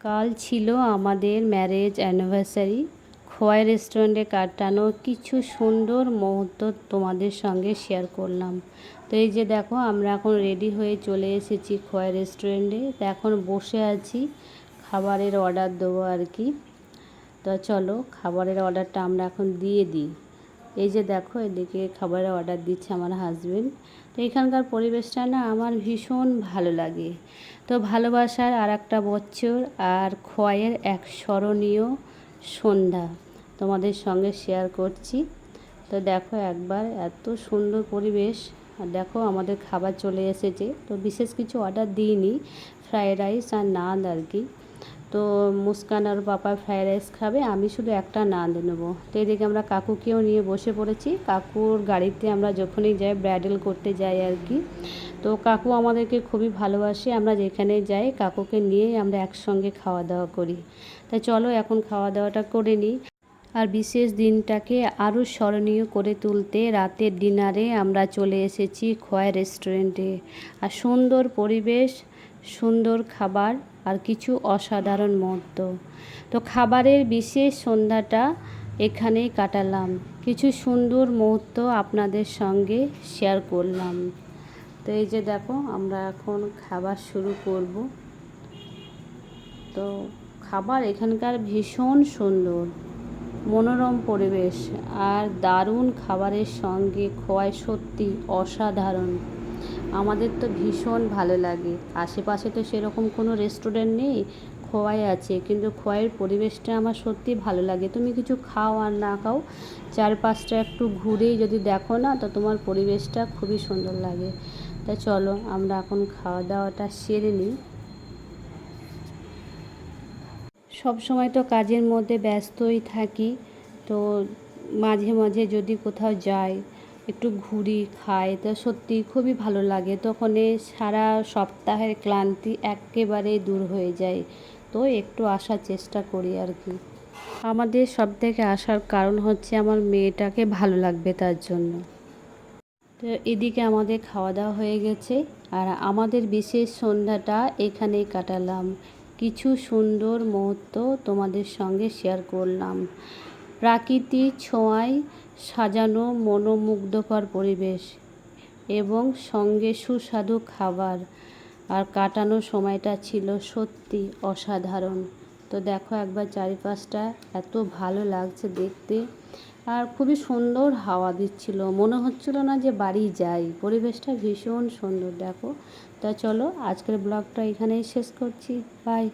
কাল ছিল আমাদের ম্যারেজ অ্যানিভার্সারি। খোয়াই রেস্টুরেন্টে কাটানো কিছু সুন্দর মুহূর্ত তোমাদের সঙ্গে শেয়ার করলাম। তো এই যে দেখো, আমরা এখন রেডি হয়ে চলে এসেছি খোয়াই রেস্টুরেন্টে। তো এখন বসে আছি, খাবারের অর্ডার দেবো আর কি। তো চলো খাবারের অর্ডারটা আমরা এখন দিয়ে দিই। এই যে দেখো, এদিকে খাবারের অর্ডার দিচ্ছে আমার হাজবেন্ড। তো এখানকার পরিবেশটা না আমার ভীষণ ভালো লাগে। তো ভালোবাসার আর একটা বছর আর খোয়াইয়ের এক স্মরণীয় সন্ধ্যা তোমাদের সঙ্গে শেয়ার করছি। তো দেখো একবার, এত সুন্দর পরিবেশ। আর দেখো আমাদের খাবার চলে এসেছে। তো বিশেষ কিছু অর্ডার দিইনি, ফ্রায়েড রাইস আর নান আর কি। তো মুস্কান আর পাপা ফ্রায়েড রাইস খাবে, আমি শুধু একটা নান নেবো। তো এদিকে আমরা কাকুকেও নিয়ে বসে পড়েছি। কাকুর গাড়িতে আমরা যখনই যাই, ব্রাইডাল করতে যাই আর কি। তো কাকু আমাদেরকে খুবই ভালোবাসে, আমরা যেখানে যাই কাকুকে নিয়েই আমরা একসঙ্গে খাওয়া দাওয়া করি। তাই চলো এখন খাওয়া দাওয়াটা করে নিই। আর বিশেষ দিনটাকে আরও স্মরণীয় করে তুলতে রাতের ডিনারে আমরা চলে এসেছি খোয়াই রেস্টুরেন্টে। আর সুন্দর পরিবেশ, সুন্দর খাবার আর কিছু অসাধারণ মুহূর্ত। তো খাবারের বিশেষ সন্ধ্যাটা এখানেই কাটালাম, কিছু সুন্দর মুহূর্ত আপনাদের সঙ্গে শেয়ার করলাম। তো এই যে দেখো, আমরা এখন খাবার শুরু করব। তো খাবার এখানকার ভীষণ সুন্দর, মনোরম পরিবেশ আর দারুণ খাবারের সঙ্গে খোয়াই সত্যি অসাধারণ। আমাদের তো ভীষণ ভালো লাগে। আশেপাশে তো সেরকম কোনো রেস্টুরেন্ট নেই, খোয়াই আছে, কিন্তু খোয়াইয়ের পরিবেশটা আমার সত্যি ভালো লাগে। তুমি কিছু খাও আর না খাও, চারপাশটা একটু ঘুরেই যদি দেখো না, তো তোমার পরিবেশটা খুবই সুন্দর লাগে। তাই চলো আমরা এখন খাওয়া দাওয়াটা সেরে নিই। সব সময় তো কাজের মধ্যে ব্যস্তই থাকি। তো মাঝে মাঝে যদি কোথাও যাই, একটু ঘুরি, খাই, তো সত্যি খুবই ভালো লাগে। তখন সারা সপ্তাহের ক্লান্তি একেবারেই দূর হয়ে যায়। তো একটু আসার চেষ্টা করি আর কি। আমাদের সব থেকে আসার কারণ হচ্ছে আমার মেয়েটাকে ভালো লাগবে তার জন্য। তো এদিকে আমাদের খাওয়া দাওয়া হয়ে গেছে আর আমাদের বিশেষ সন্ধ্যাটা এখানেই কাটালাম। কিছু সুন্দর মুহূর্ত তোমাদের সঙ্গে শেয়ার করলাম। প্রাকৃতিক ছোঁয়ায় সাজানো মনোমুগ্ধকর পরিবেশ এবং সঙ্গে সুস্বাদু খাবার, আর কাটানো সময়টা ছিল সত্যি অসাধারণ। তো দেখো একবার চারিপাশটা এত ভালো লাগছে দেখতে, আর খুবই সুন্দর হাওয়া দিচ্ছিল, মনে হচ্ছিল না যে বাড়ি যাই। পরিবেশটা ভীষণ সুন্দর দেখো। তা চলো আজকের ব্লগটা এখানেই শেষ করছি। বাই।